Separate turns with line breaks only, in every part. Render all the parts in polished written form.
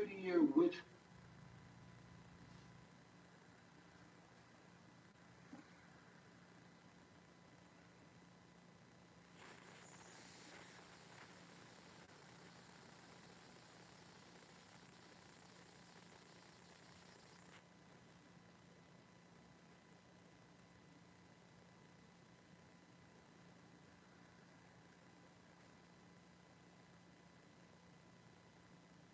30-year witch.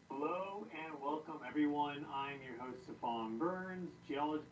Hello and welcome everyone. I'm your host Stefan Burns, geologist.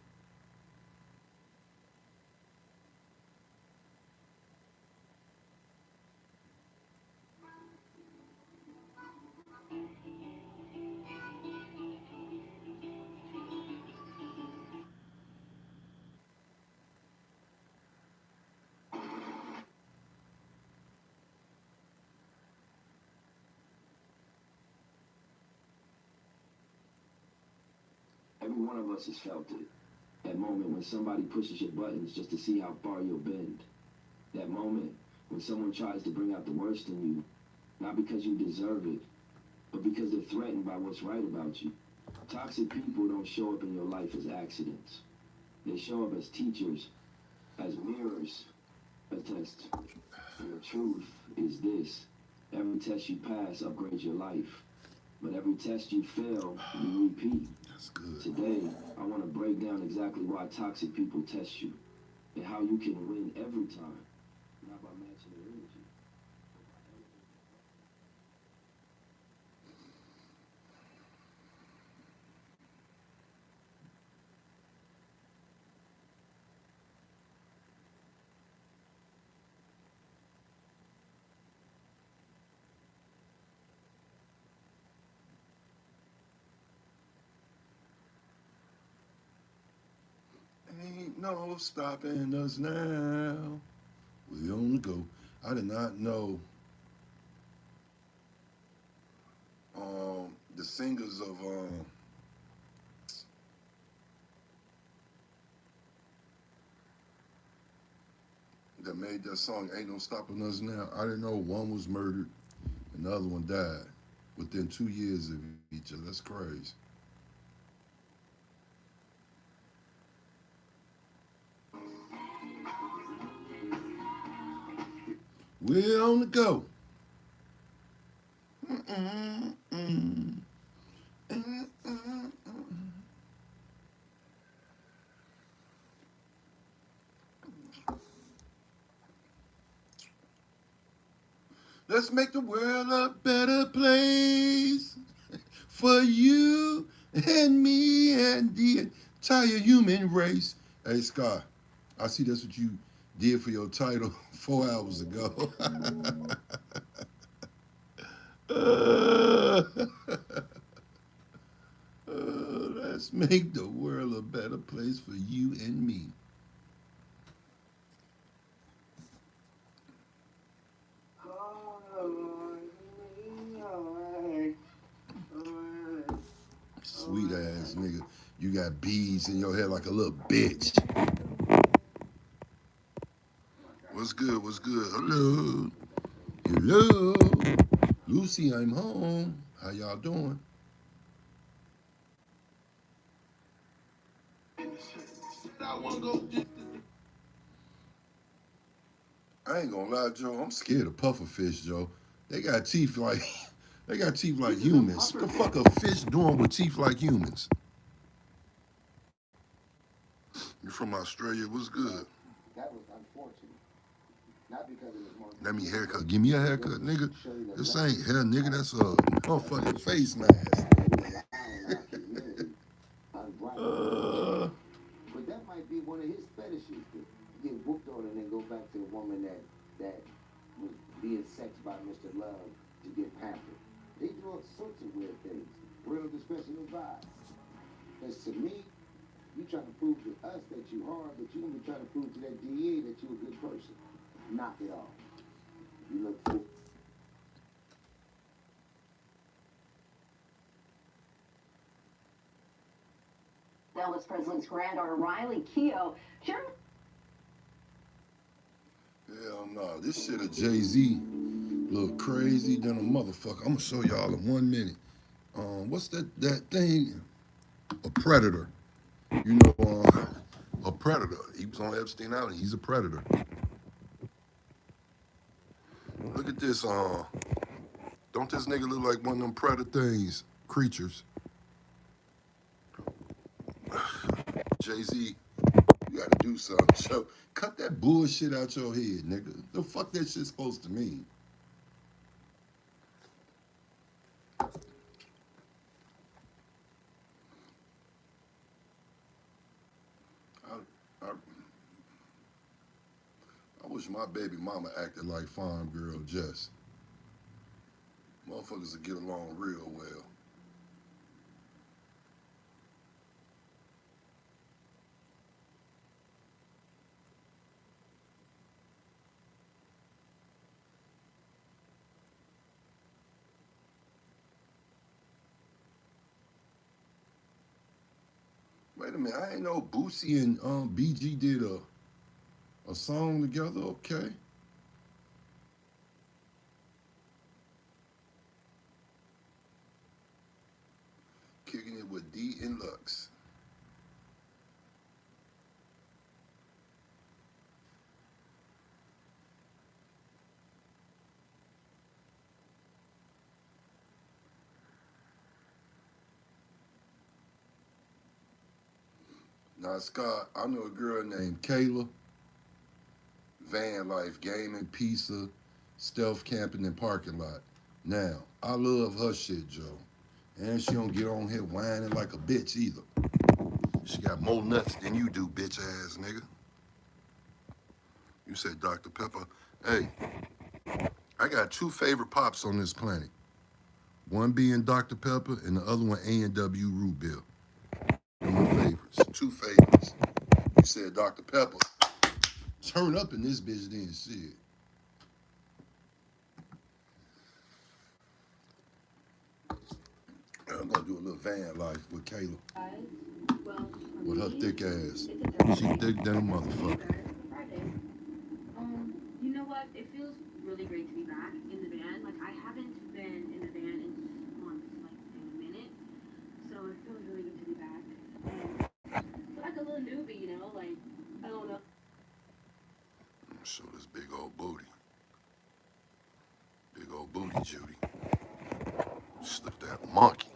Every one of us has felt it. That moment when somebody pushes your buttons just to see how far you'll bend. That moment when someone tries to bring out the worst in you, not because you deserve it, but because they're threatened by what's right about you. Toxic people don't show up in your life as accidents. They show up as teachers, as mirrors, as tests. And the truth is this: every test you pass upgrades your life. But every test you fail, you repeat.
That's good.
Today, I want to break down exactly why toxic people test you and how you can win every time, not by matching their energy.
Ain't no stopping us now. We on the go. I did not know the singers of that made that song Ain't No Stopping Us Now. I didn't know one was murdered and the other one died within 2 years of each other. That's crazy. We're on the go. Mm-mm-mm. Mm-mm-mm. Let's make the world a better place for you and me and the entire human race. Hey, Scott, I see that's what you did for your title 4 hours ago. uh, let's make the world a better place for you and me. Sweet ass nigga. You got bees in your head like a little bitch. What's good? What's good? Hello. Hello. Lucy, I'm home. How y'all doing? I ain't gonna lie, Joe. I'm scared of pufferfish, Joe. They got teeth like they got teeth like humans. What the fuck a fish doing with teeth like humans? You from Australia? What's good?
That was unfortunate. Not because it was more.
Let me haircut. Give me a haircut, nigga. This ain't hair, nigga. That's a motherfucking face mask.
But that might be one of his fetishes, to get whooped on and then go back to the woman that was being sexed by Mr. Love to get pampered. They do all sorts of weird things. Real discretion advised. Because to me, you trying to prove to us that you hard, but you gonna be trying to prove to that DA that you a good person. Knock it off. You look fool.
Elvis Presley's granddaughter Riley Keough.
Hell no. This shit of Jay-Z look crazy than a motherfucker. I'm gonna show y'all in 1 minute. What's that thing? A predator. You know, a predator. He was on Epstein Island. He's a predator. Look at this. Don't this nigga look like one of them predator things, creatures? Jay-Z, you gotta do something. So cut that bullshit out your head, nigga. The fuck that shit supposed to mean? I, I, I wish my baby mama acted like Farm Girl Jess. Motherfuckers would get along real well. Wait a minute, I ain't know Boosie and BG did a song together. Okay. Kicking it with D and Lux. Now, Scott, I know a girl named Kayla. Van life, gaming, pizza, stealth camping, and parking lot. Now, I love her shit, Joe. And she don't get on here whining like a bitch either. She got more nuts than you do, bitch ass nigga. You said Dr. Pepper. Hey, I got two favorite pops on this planet. One being Dr. Pepper and the other one A&W Root Beer. They're my favorites. Two favorites. You said Dr. Pepper. Turn up in this bitch then shit. I'm gonna do a little van life with Kayla. With her thick ass. She thick than a motherfucker.
You know what? It feels really great to be back in the van. Like, I haven't been in the van in months, like, in a minute. So it feels really good to be back. And like a little newbie, you know? Like, I don't know.
Show this big old booty. Big old booty, Judy. Just look at that monkey.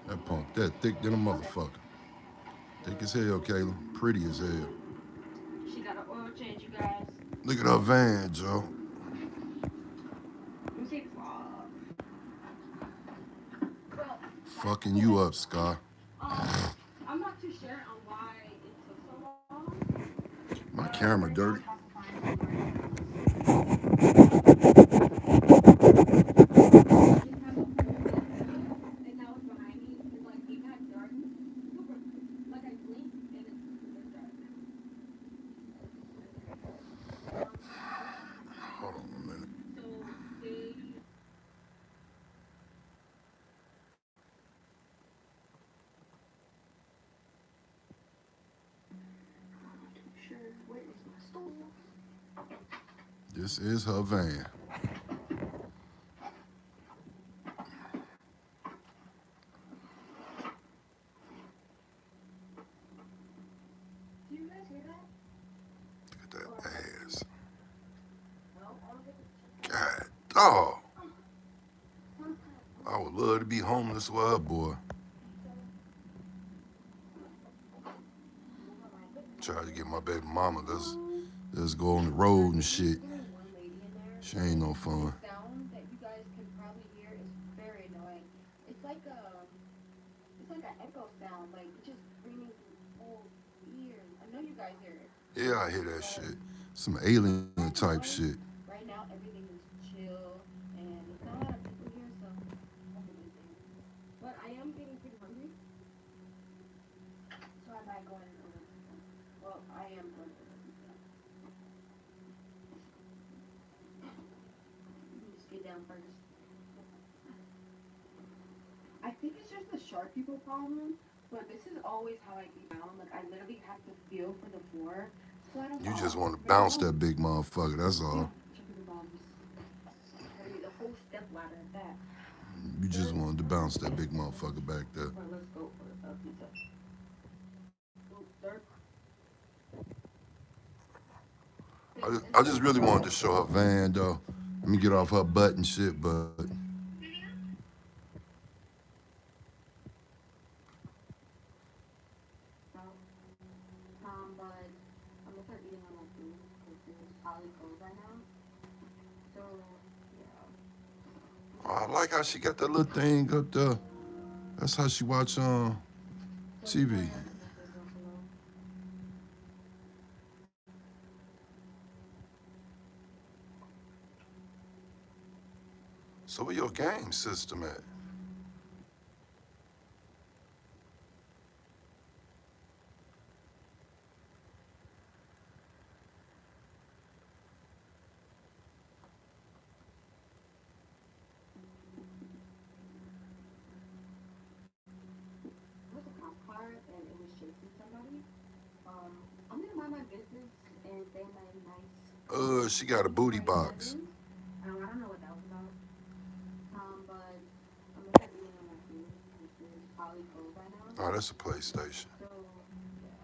That punk, that thick than a motherfucker. Thick as hell, Kayla. Pretty as hell.
She got an oil change, you guys.
Look at her van, Joe.
Let me see the vlog. Well,
Fucking you up, Scar.
I'm not too sure on why it took so long.
My camera dirty. Hold on a minute. This is her van.
Do you guys hear that?
Look at that ass. God, dog. I would love to be homeless with her, boy. Try to get my baby mama. Let's go on the road and shit. She ain't no fun.
The sound that you guys can probably hear is very annoying. It's like an echo sound, like it's just ringing through whole ears. I know you guys hear it.
Yeah, I hear that shit. Some alien type shit.
Right now, everything is chill, and there's not a lot of people here, so that's a good thing. But I am getting pretty hungry, so I might go in and order pizza. Well, I am going to order pizza. Let me just get down first. I think it's just the shark people problem. But this is always how I be down. Like I literally have to feel for the floor, so I don't
You
fall.
just want to
Like the
bounce
whole
that big motherfucker. That's
yeah,
all.
chicken bombs. Literally the whole step ladder at that.
You just
Third,
wanted to bounce that big motherfucker back there.
or let's go for pizza. Ooh, third.
I just really wanted to show her van though. Let me get off her butt and shit, but
But I'm gonna start eating on my food because it's probably cold right now. So
I like how she got that little thing up there. That's how she watch
these are
TV.
Mrs. Buffalo.
So where your game system at?
It was a cop car and it was chasing somebody. I'm gonna mind my business and stay in my nice
She got a booty box.
27. I don't know what that was about. But I'm gonna start eating on my food. This is probably cold right now.
Oh, that's a PlayStation.
So yeah,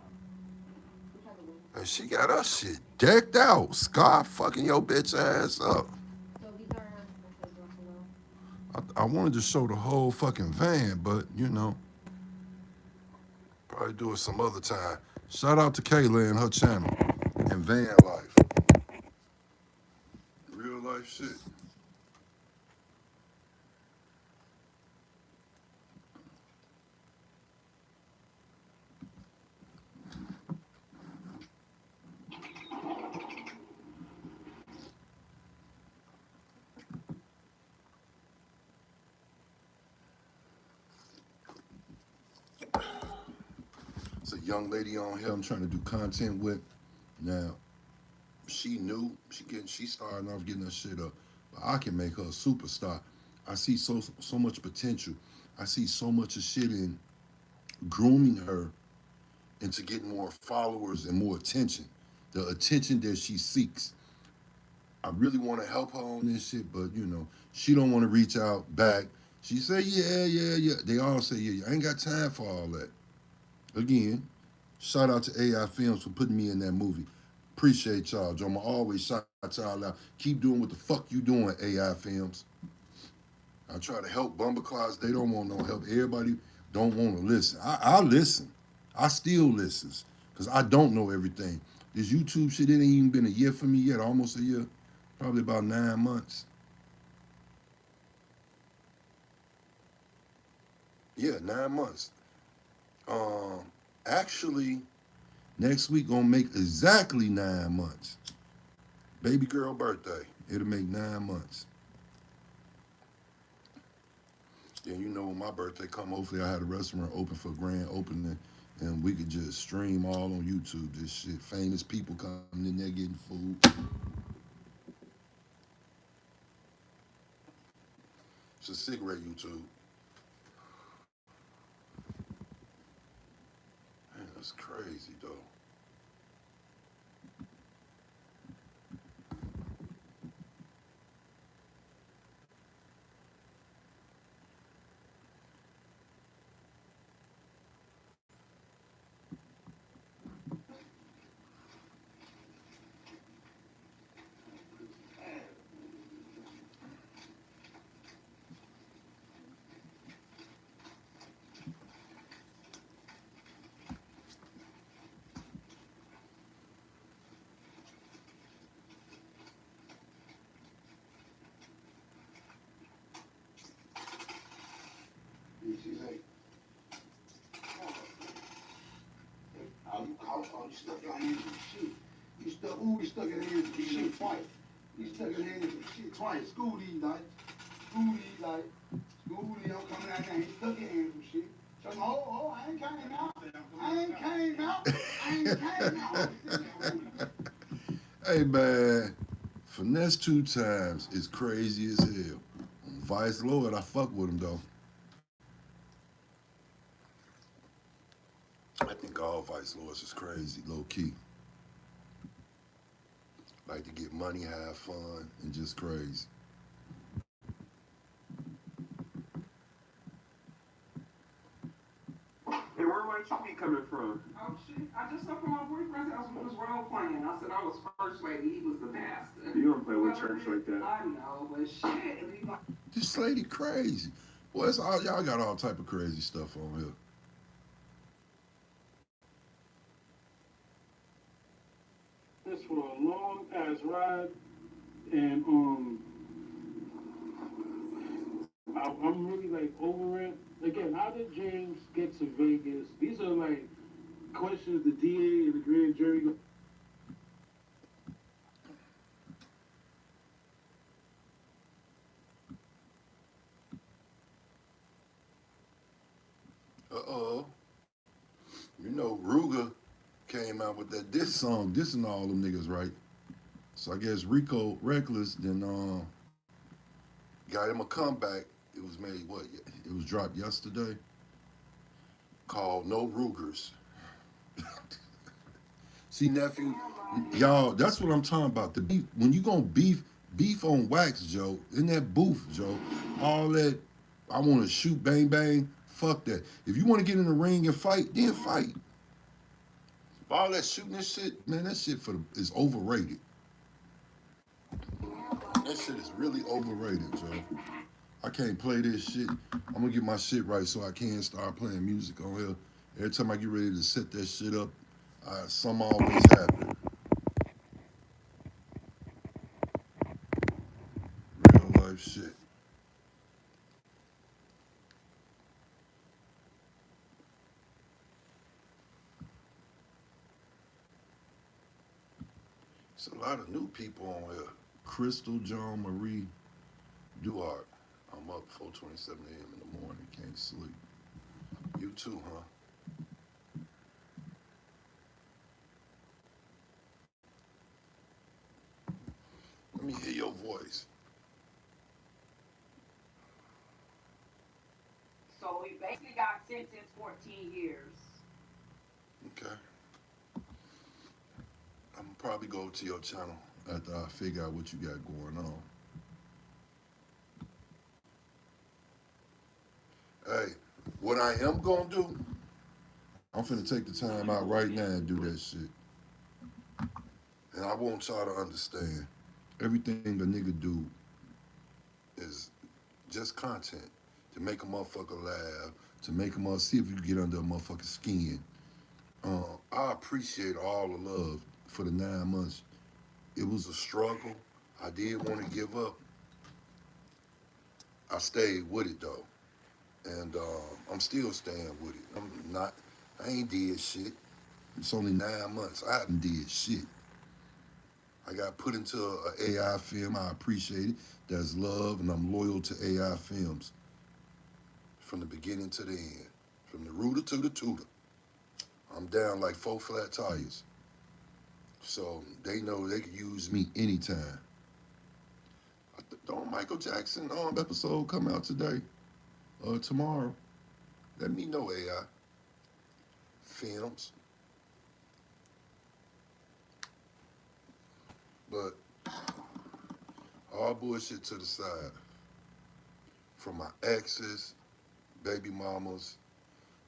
we have the wings.
And she got her shit decked out. Scott fucking your bitch ass up.
So these are Mrs. Buffalo.
I wanted to show the whole fucking van, but you know, probably do it some other time. Shout out to Kayla and her channel and van life. Real life shit. It's a young lady on here I'm trying to do content with. Now, she new. She starting off getting her shit up. But I can make her a superstar. I see so much potential. I see so much of shit in grooming her into getting more followers and more attention. The attention that she seeks. I really want to help her on this shit, but you know, she don't want to reach out back. She say, yeah. They all say, yeah. I ain't got time for all that. Again, shout out to AI Films for putting me in that movie. Appreciate y'all, Joe. I'ma always shout y'all out. Keep doing what the fuck you doing, AI Films. I try to help Bumbleclaws. They don't want no help. Everybody don't want to listen. I listen. I still listens because I don't know everything. This YouTube shit, it ain't even been a year for me yet. Almost a year. Probably about 9 months. Yeah, 9 months. Actually, next week gonna make exactly 9 months. Baby girl birthday. It'll make 9 months. Then you know when my birthday come, hopefully I had a restaurant open for grand opening and we could just stream all on YouTube this shit. Famous people coming in there getting food. It's a cigarette YouTube. Man, that's crazy though.
She's like, oh, you stuck your hands in shit. You stuck your hands in shit twice. You stuck your hands in shit twice. School these like, I'm coming out there. He stuck your hands in shit. So, I ain't came out.
Hey man, finesse 2 times is crazy as hell. Vice Lord, I fuck with him though. I think all vice lords is crazy, low key. Like to get money, have fun, and just crazy.
Hey, where might you be coming from?
Oh shit! I just saw from my boyfriend. I was role playing. I said I was first lady. He was the pastor.
You don't play with church like that.
I know, but shit. If you like,
This lady crazy. Boy, it's all y'all got all type of crazy stuff on here.
This for a long ass ride, and I'm really like over it. Again, how did James get to Vegas? These are like questions the DA and the grand jury.
Uh-oh. You know, Ruger came out with that diss song, dissing all them niggas, right? So I guess Rico Reckless then got him a comeback. It was made, what? It was dropped yesterday. Called No Rugers. See, nephew, y'all, that's what I'm talking about. The beef, when you gonna beef on wax, Joe, in that booth, Joe, all that, I want to shoot, bang, bang, fuck that. If you want to get in the ring and fight, then fight. All that shooting and shit, man, that shit is overrated. That shit is really overrated, Joe. I can't play this shit. I'm gonna get my shit right so I can start playing music on here. Every time I get ready to set that shit up, some always happen. Real life shit. It's a lot of new people on here. Crystal John Marie Duart. I'm up 4:27 a.m. in the morning. Can't sleep. You too, huh? Let me hear your voice.
so he basically got sentenced 14 years.
Okay. I'm gonna probably go to your channel after I figure out what you got going on. Hey, what I am gonna do, I'm finna take the time out right now and do that shit. And I want y'all to understand, everything a nigga do is just content to make a motherfucker laugh, to make a motherfucker see if you can get under a motherfucker's skin. I appreciate all the love for the 9 months. It was a struggle. I did want to give up. I stayed with it though, and I'm still staying with it. I ain't did shit. It's only 9 months. I haven't did shit. I got put into an AI film. I appreciate it. There's love, and I'm loyal to AI films from the beginning to the end, from the rooter to the tutor. I'm down like 4 flat tires. So they know they can use me anytime. Don't Michael Jackson episode come out today or tomorrow? Let me know, AI. Films. But all bullshit to the side. From my exes, baby mamas,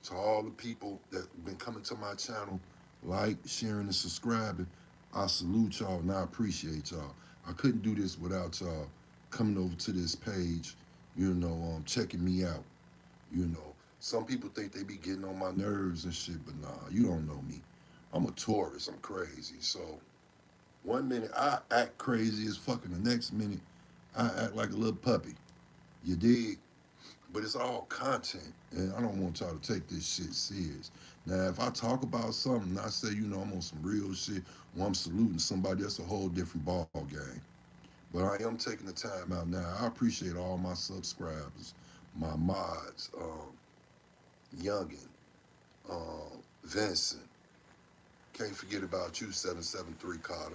to all the people that been coming to my channel, like, sharing, and subscribing, I salute y'all and I appreciate y'all. I couldn't do this without y'all coming over to this page, checking me out. Some people think they be getting on my nerves and shit, but nah, you don't know me. I'm a Taurus, I'm crazy. So 1 minute I act crazy as fucking, the next minute I act like a little puppy. You dig? But it's all content, and I don't want y'all to take this shit serious. Now, if I talk about something, I say, I'm on some real shit, or I'm saluting somebody, that's a whole different ball game. But I am taking the time out now. I appreciate all my subscribers, my mods, Youngin, Vincent. Can't forget about you, 773 Carter.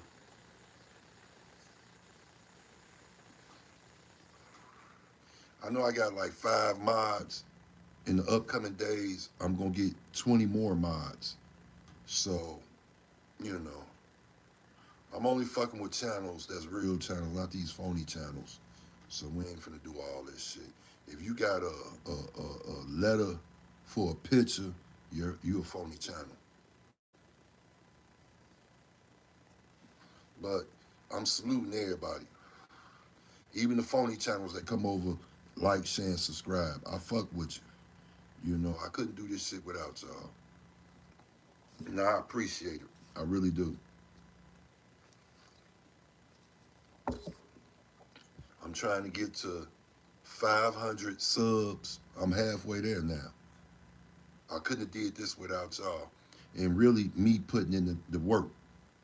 I know I got like 5 mods in the upcoming days, I'm gonna get 20 more mods. So, you know, I'm only fucking with channels that's real channels, not these phony channels. So we ain't finna do all this shit. If you got a letter for a picture, you a phony channel. But I'm saluting everybody. Even the phony channels that come over, like, share, and subscribe. I fuck with you. You know, I couldn't do this shit without y'all. And I appreciate it. I really do. I'm trying to get to 500 subs. I'm halfway there now. I couldn't have did this without y'all. And really, me putting in the work,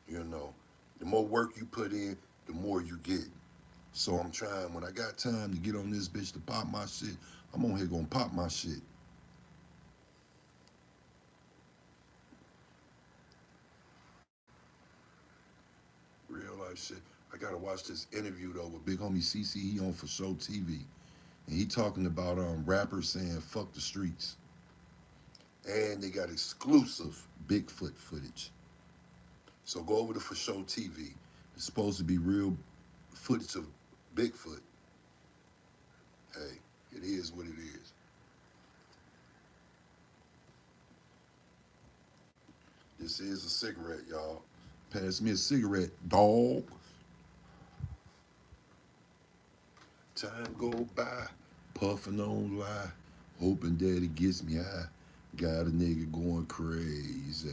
you know. The more work you put in, the more you get. So I'm trying, when I got time to get on this bitch to pop my shit, I'm on here gonna pop my shit. Real life shit. I gotta watch this interview though with big homie CC. He on For Show TV. And he talking about rappers saying fuck the streets. And they got exclusive Bigfoot footage. So go over to For Show TV. It's supposed to be real footage of Bigfoot. Hey, it is what it is. This is a cigarette, y'all. Pass me a cigarette, dog. Time go by, puffing on lie, hoping daddy gets me high. Got a nigga going crazy.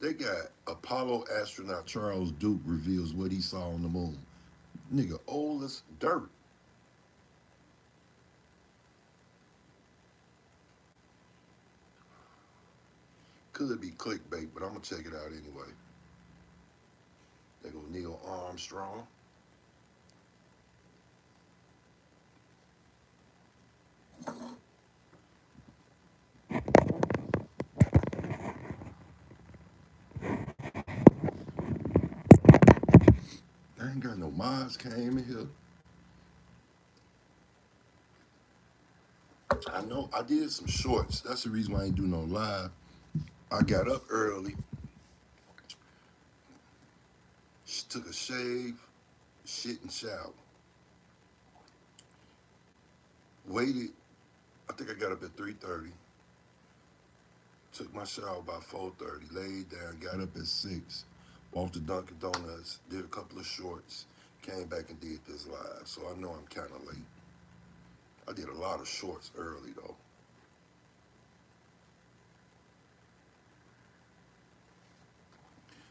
They got Apollo astronaut Charles Duke reveals what he saw on the moon. Nigga, old as dirt. Could be clickbait, but I'm gonna check it out anyway. There go Neil Armstrong. I ain't got no mods came in here. I know I did some shorts. That's the reason why I ain't do no live. I got up early, took a shave, shit and shower. Waited, I think I got up at 3:30. Took my shower by 4:30, laid down, got up at 6, walked to Dunkin' Donuts, did a couple of shorts, came back and did this live. So I know I'm kind of late. I did a lot of shorts early though.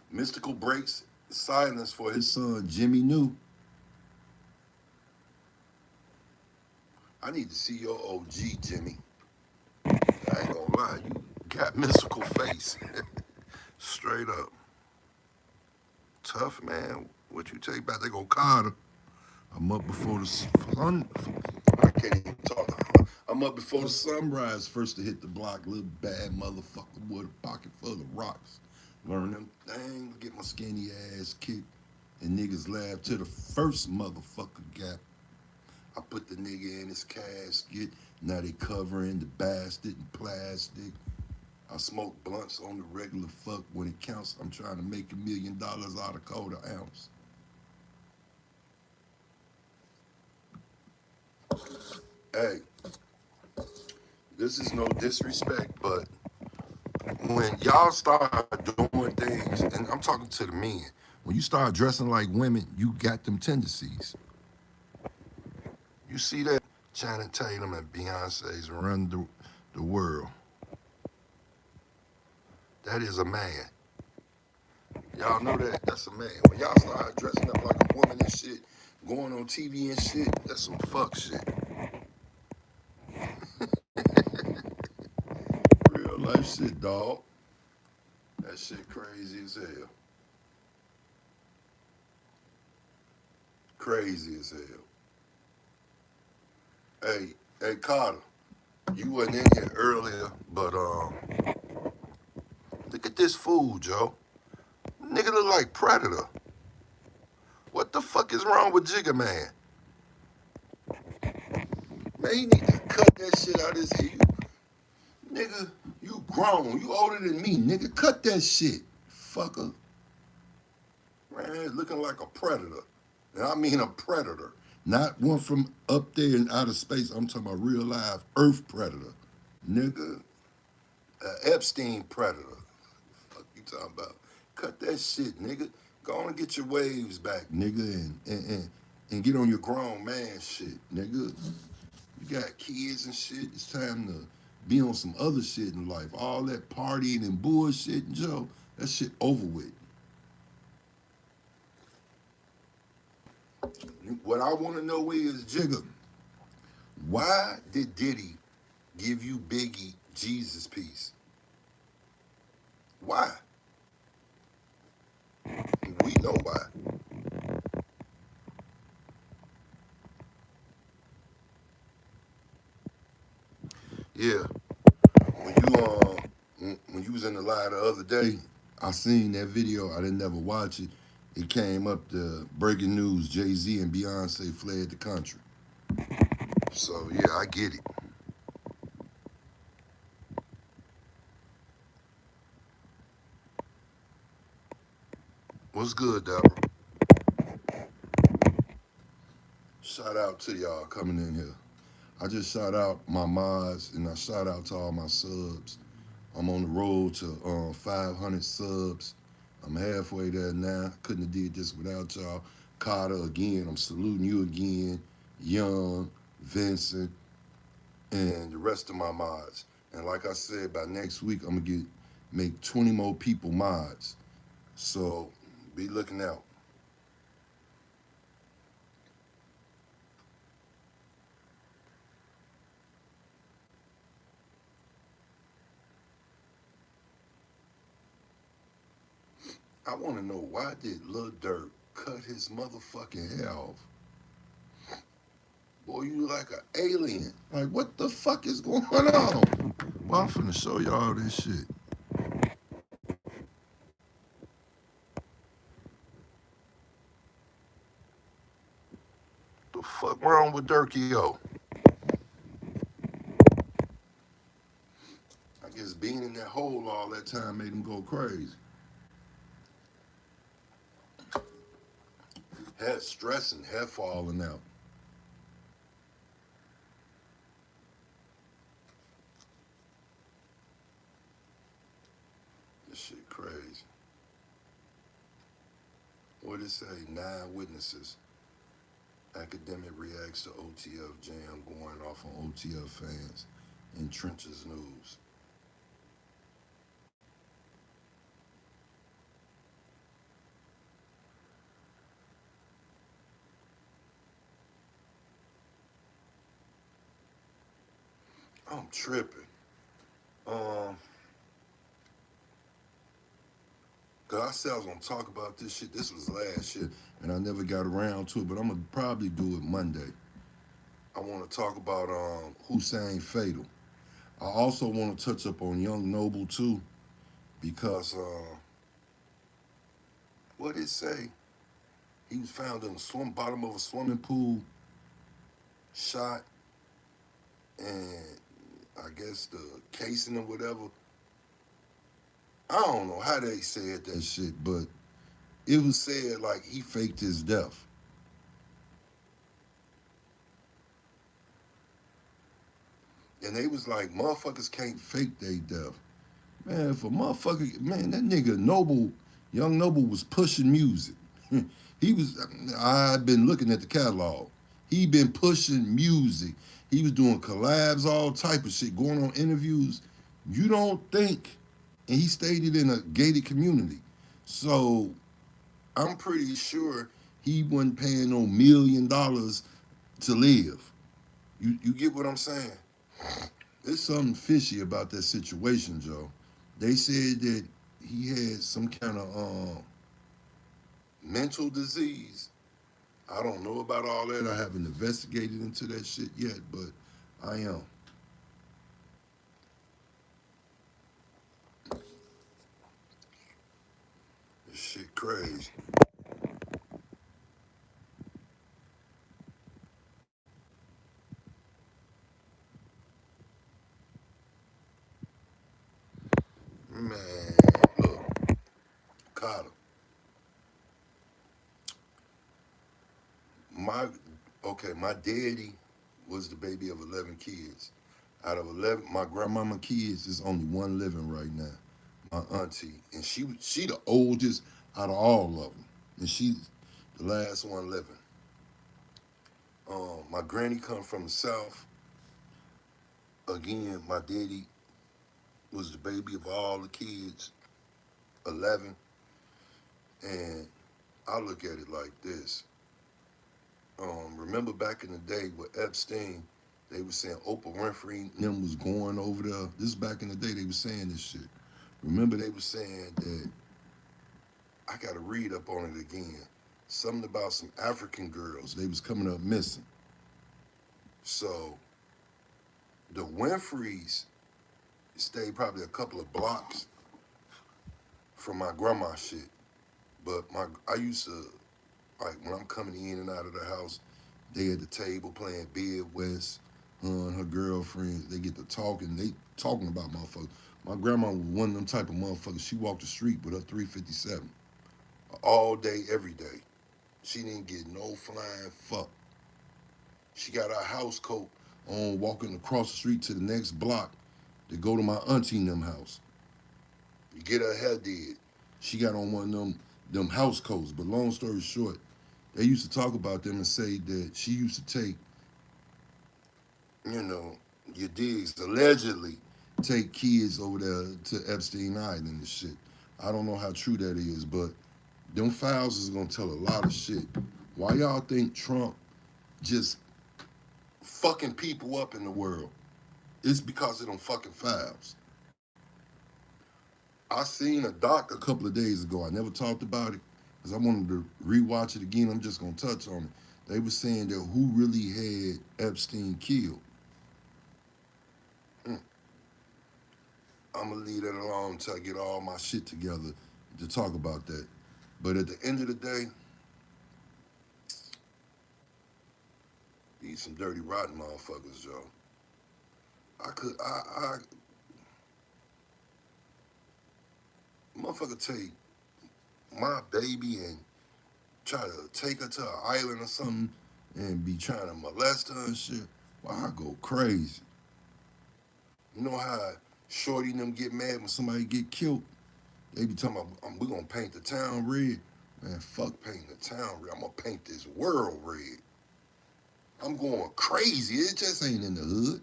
Mystical breaks silence for his son Jimmy New. I need to see your OG, Jimmy. I ain't gonna lie, you got mystical face. Straight up. Tough, man. What you take back? They go Carter. I'm up before the sun. I can't even talk. I'm up before the sunrise. First to hit the block. Little bad motherfucker with a pocket full of rocks. Learn them things. Get my skinny ass kicked. And niggas laugh to the first motherfucker gap. I put the nigga in his casket. Now they covering the bastard in plastic. I smoke blunts on the regular fuck. When it counts, I'm trying to make $1 million out of quarter ounce. Hey, this is no disrespect, but when y'all start doing things, and I'm talking to the men, when you start dressing like women, you got them tendencies. You see that? Channing Tatum and Beyonce's run the world. That is a man. Y'all know that? That's a man. When y'all start dressing up like a woman and shit, going on TV and shit, that's some fuck shit. Real life shit, dog. That shit crazy as hell. Crazy as hell. Hey, Carter, you wasn't in here earlier, but Look at this fool, Joe. Nigga look like Predator. What the fuck is wrong with Jigga Man? Man, you need to cut that shit out of his head. Nigga, you grown. You older than me, nigga. Cut that shit, fucker. Man, looking like a predator. And I mean a predator. Not one from up there in outer space. I'm talking about real live Earth predator. Nigga, Epstein predator. Fuck you talking about? Cut that shit, nigga. Go on and get your waves back, nigga, and get on your grown man shit, nigga. You got kids and shit. It's time to be on some other shit in life. All that partying and bullshit, Joe, that shit over with. What I want to know is, Jigga, why did Diddy give you Biggie Jesus Piece? Why? We know why. Yeah. When you was in the live the other day, I seen that video. I didn't never watch it. It came up the breaking news: Jay-Z and Beyonce fled the country. So yeah, I get it. What's good, Deborah? Shout out to y'all coming in here. I just shout out my mods and I shout out to all my subs. I'm on the road to 500 subs. I'm halfway there now. Couldn't have did this without y'all. Carter again, I'm saluting you again. Young, Vincent, and the rest of my mods. And like I said, by next week I'm gonna make 20 more people mods. So be looking out. I want to know, why did Lil Durk cut his motherfucking hair off? Boy, you like an alien. Like, what the fuck is going on? Well, I'm finna show y'all this shit. The fuck wrong with Durkio? I guess being in that hole all that time made him go crazy. Head stressing, head falling out. This shit crazy. What did it say? 9 witnesses. Academic reacts to OTF jam going off on OTF fans in Trenches News. I'm tripping. Cause I said I was gonna talk about this shit. This was last year, and I never got around to it. But I'm gonna probably do it Monday. I want to talk about Hussein Fatal. I also want to touch up on Young Noble too, because what did it say? He was found in the bottom of a swimming pool, shot, and I guess the casing or whatever. I don't know how they said that shit, but it was said like he faked his death. And they was like, motherfuckers can't fake their death. Man, if a motherfucker, man, that nigga Noble, Young Noble was pushing music. I've been looking at the catalog. He been pushing music. He was doing collabs, all type of shit, going on interviews. You don't think, and he stayed in a gated community. So I'm pretty sure he wasn't paying no $1 million to live. You get what I'm saying? There's something fishy about that situation, Joe. They said that he had some kind of mental disease. I don't know about all that. I haven't investigated into that shit yet, but I am. Shit crazy. Man, look, Carter. My daddy was the baby of 11 kids. Out of 11, my grandmama kids is only one living right now. My auntie, and she the oldest out of all of them, and she's the last one living. My granny come from the south. Again, my daddy was the baby of all the kids, 11, and I look at it like this. Remember back in the day with Epstein, they were saying Oprah Winfrey and them was going over there. This is back in the day they were saying this shit. Remember they were saying that, I gotta read up on it again. Something about some African girls. They was coming up missing. So the Winfreys stayed probably a couple of blocks from my grandma's shit. But I used to, like, when I'm coming in and out of the house, they at the table playing Bid West, her and her girlfriends. They get to talking. They talking about motherfuckers. My grandma was one of them type of motherfuckers. She walked the street with her 357 all day, every day. She didn't get no flying fuck. She got her house coat on, walking across the street to the next block to go to my auntie and them house. You get her hair did. She got on one of them house coats. But long story short, they used to talk about them and say that she used to take, your digs, allegedly take kids over there to Epstein Island and shit. I don't know how true that is, but them files is gonna tell a lot of shit. Why y'all think Trump just fucking people up in the world? It's because of them fucking files. I seen a doc a couple of days ago. I never talked about it because I wanted to rewatch it again. I'm just gonna touch on it. They were saying that who really had Epstein killed. I'm gonna leave that alone until I get all my shit together to talk about that. But at the end of the day, these some dirty, rotten motherfuckers, Joe. Motherfucker take my baby and try to take her to an island or something and be trying to molest her and shit. Well, I go crazy. You know how Shorty and them get mad when somebody get killed? They be talking about, we're gonna paint the town red. Man, fuck painting the town red. I'm gonna paint this world red. I'm going crazy. It just ain't in the hood.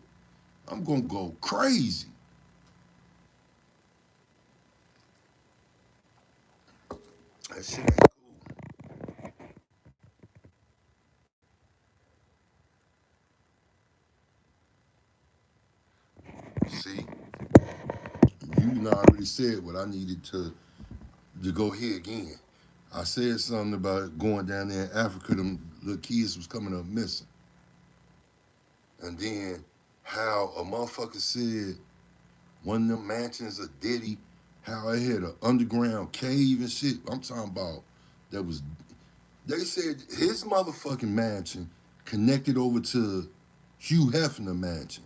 I'm gonna go crazy. That shit ain't cool. See, you already said what I needed to go here again. I said something about going down there in Africa, them little kids was coming up missing. And then how a motherfucker said one of them mansions of Diddy, how it had an underground cave and shit. I'm talking about they said his motherfucking mansion connected over to Hugh Hefner mansion.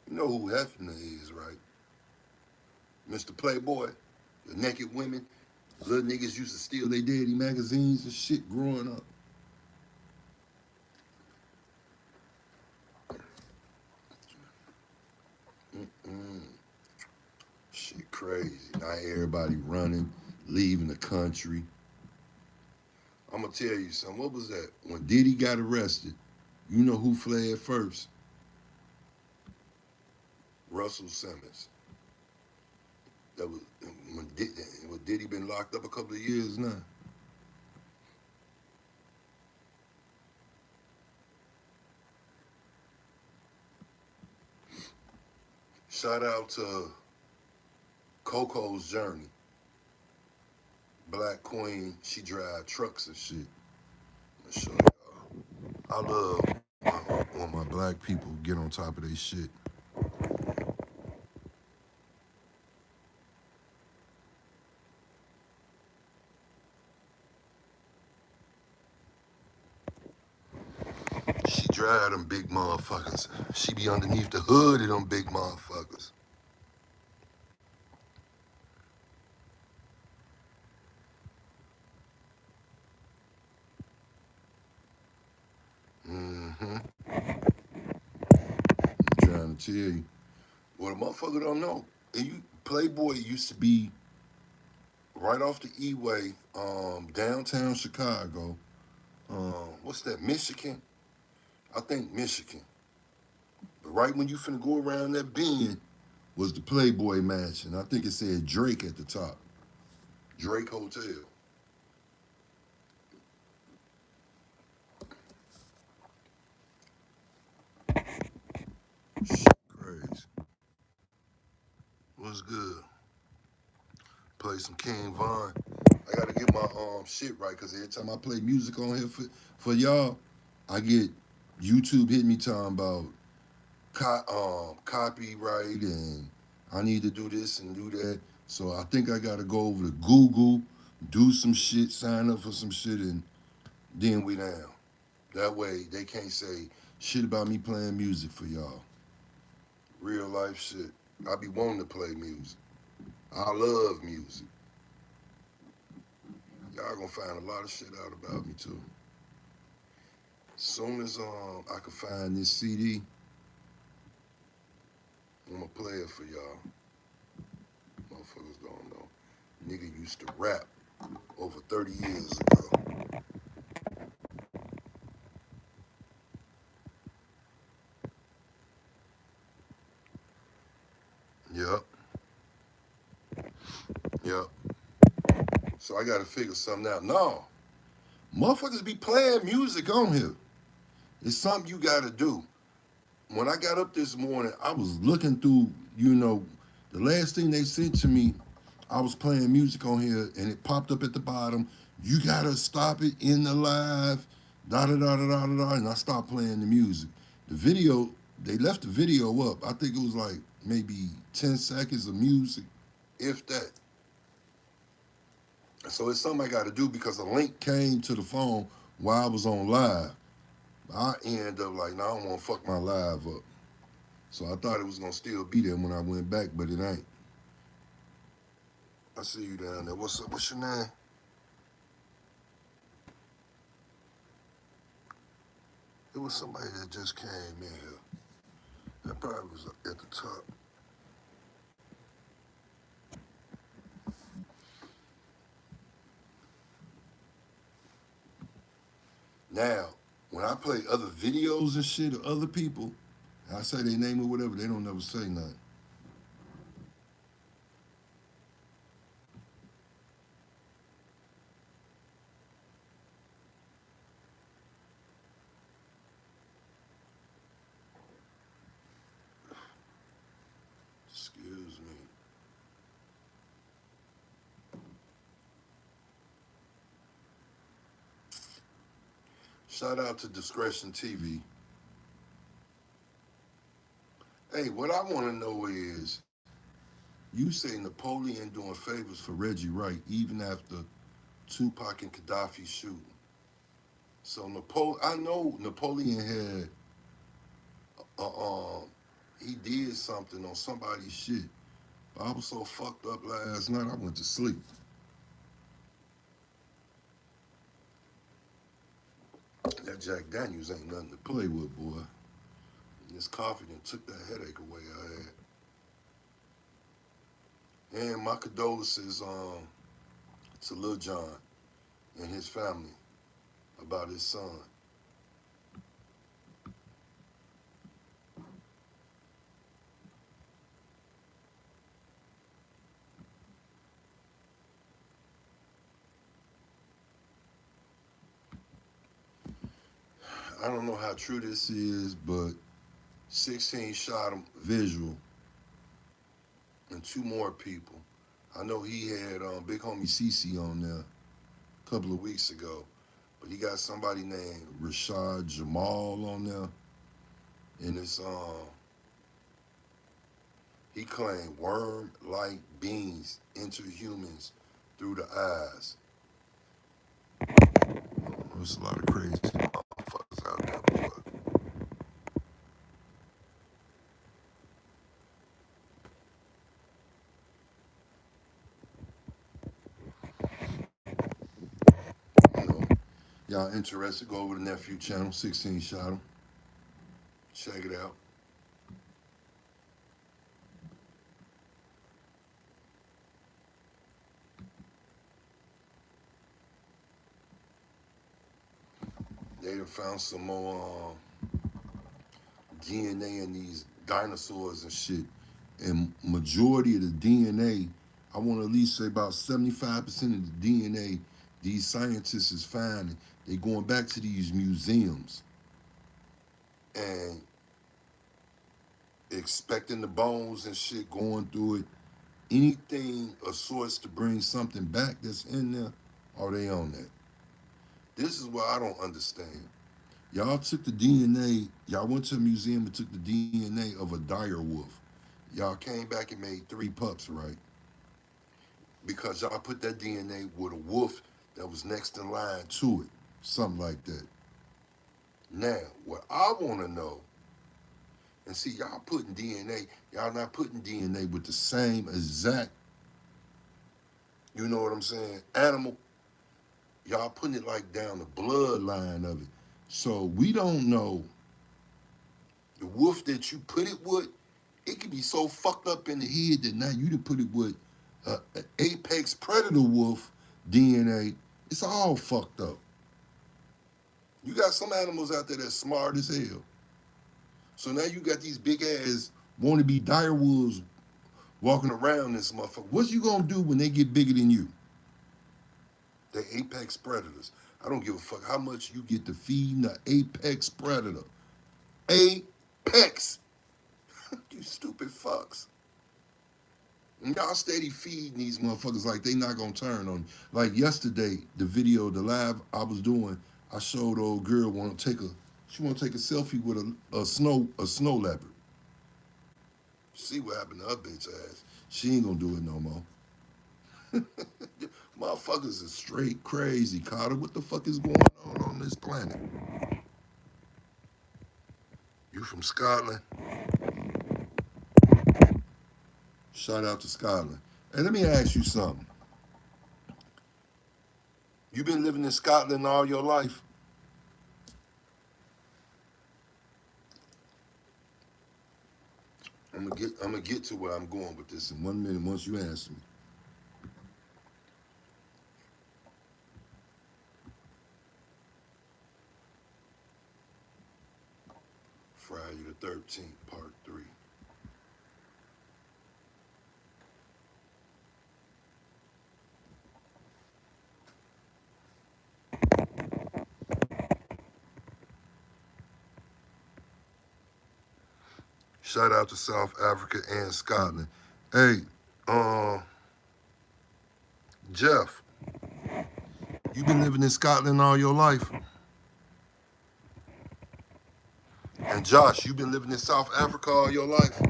You know who Hefner is, right? Mr. Playboy, the naked women. Little niggas used to steal their daddy magazines and shit growing up. Shit crazy. Now everybody running, leaving the country. I'm gonna tell you something. What was that? When Diddy got arrested, you know who fled first? Russell Simmons. That was when Diddy been locked up a couple of years now. Shout out to Coco's Journey. Black Queen, she drive trucks and shit. I'll show y'all. I love when my black people get on top of their shit. drive them big motherfuckers. She be underneath the hood of them big motherfuckers. Mm-hmm. I'm trying to tell you. Well, the motherfucker don't know. And Playboy used to be right off the E-way, downtown Chicago. What's that, Michigan? I think Michigan. But right when you finna go around that bend was the Playboy Mansion. I think it said Drake at the top. Drake Hotel. Shit crazy. What's good? Play some King Von. I gotta get my shit right, cause every time I play music on here for y'all, I get YouTube hitting me talking about copyright and I need to do this and do that. So I think I gotta go over to Google, do some shit, sign up for some shit, and then we down. That way they can't say shit about me playing music for y'all. Real life shit. I be wanting to play music. I love music. Y'all gonna find a lot of shit out about me too. Soon as I can find this CD, I'm gonna play it for y'all. Motherfuckers don't know. Nigga used to rap over 30 years ago. Yep. Yep. So I gotta figure something out. No. Motherfuckers be playing music on here. It's something you gotta do. When I got up this morning, I was looking through, the last thing they sent to me, I was playing music on here and it popped up at the bottom. You gotta stop it in the live, da da da da da da da, and I stopped playing the music. The video, they left the video up. I think it was like maybe 10 seconds of music, if that. So it's something I gotta do because a link came to the phone while I was on live. I end up like, I don't wanna fuck my live up. So I thought it was gonna still be there when I went back, but it ain't. I see you down there. What's up? What's your name? It was somebody that just came in here. That probably was at the top. Now, when I play other videos and shit of other people, I say their name or whatever, they don't never say nothing. Excuse me. Shout out to Discretion TV. Hey, what I want to know is, you say Napoleon doing favors for Reggie Wright even after Tupac and Gaddafi shooting. So I know Napoleon had, he did something on somebody's shit. But I was so fucked up last night, I went to sleep. That Jack Daniels ain't nothing to play with, boy. And this coffee done took that headache away I had. And my condolences to Lil Jon and his family about his son. I don't know how true this is, but 16 shot him visual and 2 more people. I know he had Big Homie CeCe on there a couple of weeks ago, but he got somebody named Rashad Jamal on there. And it's, he claimed worm-like beings enter humans through the eyes. There's a lot of crazy motherfuckers out there, boy. Y'all interested, go over to Nephew channel, 16 shot him. Check it out. They done found some more DNA in these dinosaurs and shit. And majority of the DNA, I want to at least say about 75% of the DNA these scientists is finding. They going back to these museums and expecting the bones and shit, going through it. Anything of sorts to bring something back that's in there, are they on that? This is what I don't understand. Y'all took the DNA, y'all went to a museum and took the DNA of a dire wolf. Y'all came back and made 3 pups, right? Because y'all put that DNA with a wolf that was next in line to it. Something like that. Now, what I want to know, and see, y'all putting DNA, y'all not putting DNA with the same exact, you know what I'm saying, animal. Y'all putting it like down the bloodline of it. So we don't know the wolf that you put it with, it could be so fucked up in the head that now you done put it with an apex predator wolf DNA. It's all fucked up. You got some animals out there that's smart as hell. So now you got these big ass wannabe dire wolves walking around this motherfucker. What you gonna do when they get bigger than you? They're apex predators. I don't give a fuck how much you get to feed the apex predator. Apex. You stupid fucks. And y'all steady feeding these motherfuckers like they not gonna turn on you. Like yesterday, the video, the live I was doing, I showed old girl she wanna take a selfie with a snow leopard. See what happened to her bitch ass. She ain't gonna do it no more. Motherfuckers is straight crazy, Carter. What the fuck is going on this planet? You from Scotland? Shout out to Scotland. Hey, let me ask you something. You been living in Scotland all your life? I'm gonna get to where I'm going with this in 1 minute once you answer me. Friday the 13th, part 3. Shout out to South Africa and Scotland. Hey, Jeff, you been living in Scotland all your life? And Josh, you been living in South Africa all your life?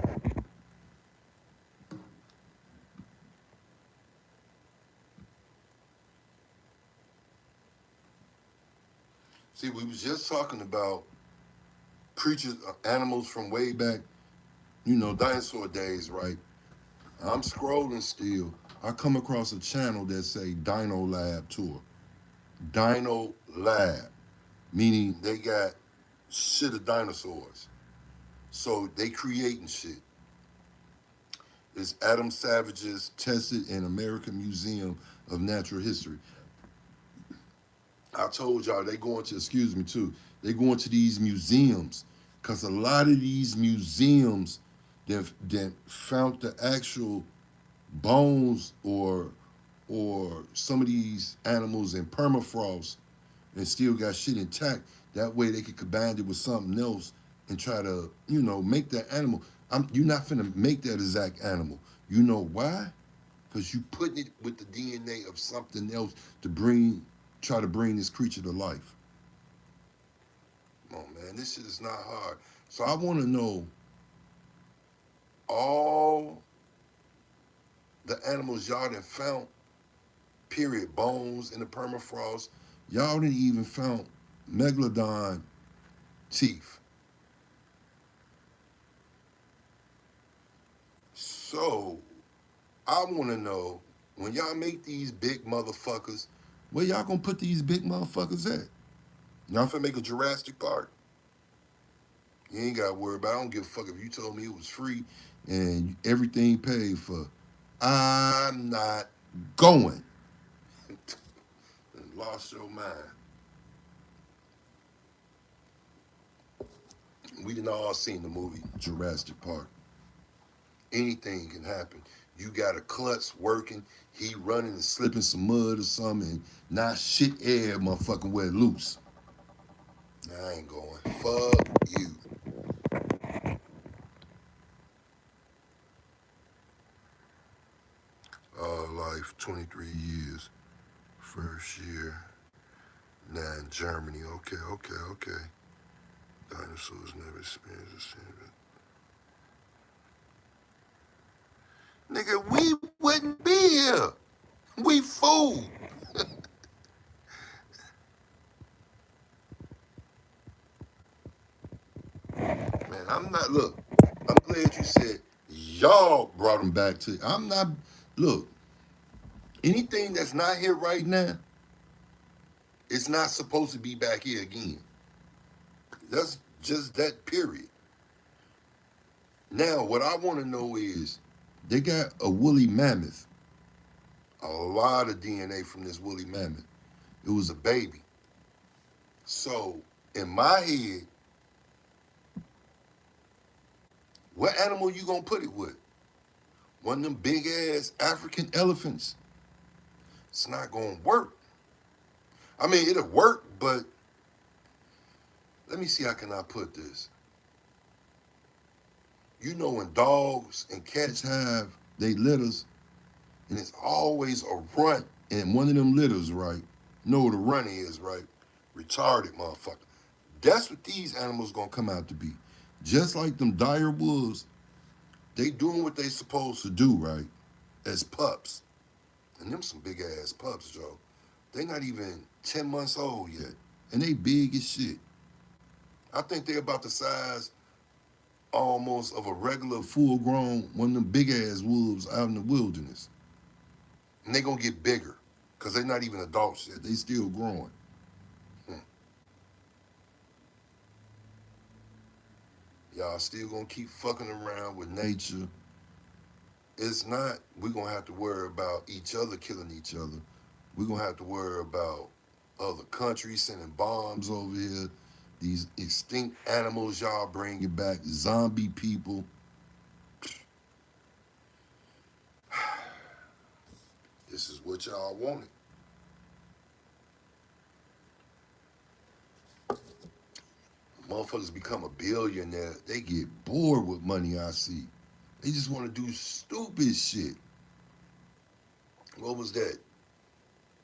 See, we was just talking about creatures, animals from way back, dinosaur days, right? I'm scrolling still. I come across a channel that say Dino Lab Tour. Dino Lab, meaning they got shit of dinosaurs. So they creating shit. It's Adam Savage's tested in American Museum of Natural History. I told y'all they going to these museums because a lot of these museums that found the actual bones or some of these animals in permafrost and still got shit intact. That way they could combine it with something else and try to, make that animal. You're not finna make that exact animal. You know why? Because you putting it with the DNA of something else to try to bring this creature to life. Come on, man, this shit is not hard. So I want to know all the animals y'all done found, period, bones in the permafrost. Y'all didn't even found megalodon teeth. So I want to know, when y'all make these big motherfuckers, where y'all gonna put these big motherfuckers at? Y'all finna make a Jurassic Park. You ain't gotta worry about it. I don't give a fuck if you told me it was free and everything paid for. I'm not going. Lost your mind. We done all seen the movie Jurassic Park. Anything can happen. You got a klutz working, he running and slipping some mud or something, and not shit air motherfucking wet loose. I ain't going. Fuck you. Life, 23 years. First year. Now in Germany. Okay. Dinosaurs never experienced the same. Nigga, we wouldn't be here. We fool. Man, I'm not, look, I'm glad you said y'all brought him back to, I'm not, look, anything that's not here right now, it's not supposed to be back here again. That's just that, period. Now, what I want to know is, they got a woolly mammoth. A lot of DNA from this woolly mammoth. It was a baby. So, in my head, what animal you gonna put it with? One of them big ass African elephants? It's not gonna work. I mean, it'll work, but let me see how can I put this. You know when dogs and cats have they litters, and it's always a runt in one of them litters, right? You know what a runt is, right? Retarded motherfucker. That's what these animals gonna come out to be. Just like them dire wolves, they doing what they supposed to do, right? As pups. And them some big ass pups, Joe. They not even 10 months old yet. And they big as shit. I think they about the size almost of a regular full-grown one of them big-ass wolves out in the wilderness. And they gonna get bigger, because they're not even adults yet. They still growing. Y'all still gonna keep fucking around with nature. It's not, we're gonna have to worry about each other killing each other. We're gonna have to worry about other countries sending bombs over here. These extinct animals y'all bringing back, zombie people. This is what y'all wanted. Motherfuckers become a billionaire, they get bored with money, I see. They just want to do stupid shit. What was that?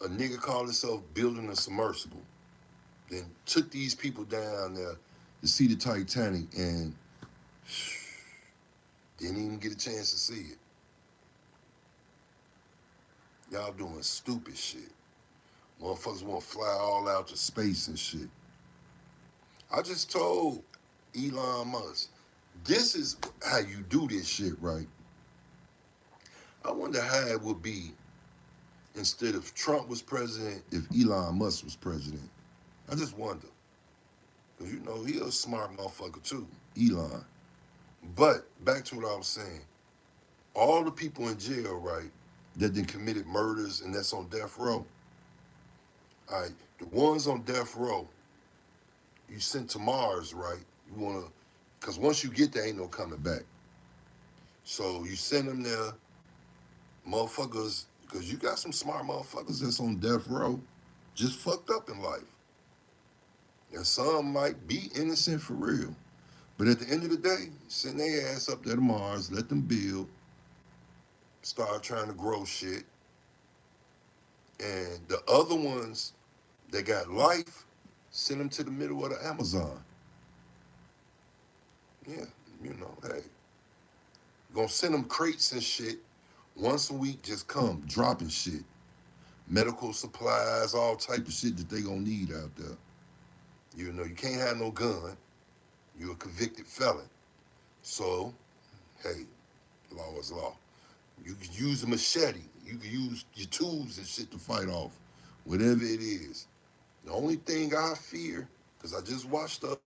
A nigga called himself building a submersible. Then took these people down there to see the Titanic and didn't even get a chance to see it. Y'all doing stupid shit. Motherfuckers want to fly all out to space and shit. I just told Elon Musk, this is how you do this shit, right? I wonder how it would be instead of Trump was president, if Elon Musk was president. I just wonder. Because, you know, he a smart motherfucker too, Elon. But back to what I was saying. All the people in jail, right, that then committed murders and that's on death row. All right, the ones on death row, you sent to Mars, right? You want to, because once you get there, ain't no coming back. So you send them there, motherfuckers, because you got some smart motherfuckers that's on death row, just fucked up in life. And some might be innocent for real. But at the end of the day, send their ass up there to Mars, let them build, start trying to grow shit. And the other ones that got life, send them to the middle of the Amazon. Yeah, you know, hey. Gonna send them crates and shit. Once a week, just come, dropping shit. Medical supplies, all type of shit that they gonna need out there. You know, you can't have no gun. You're a convicted felon. So, hey, law is law. You can use a machete. You can use your tools and shit to fight off. Whatever it is. The only thing I fear because I just watched the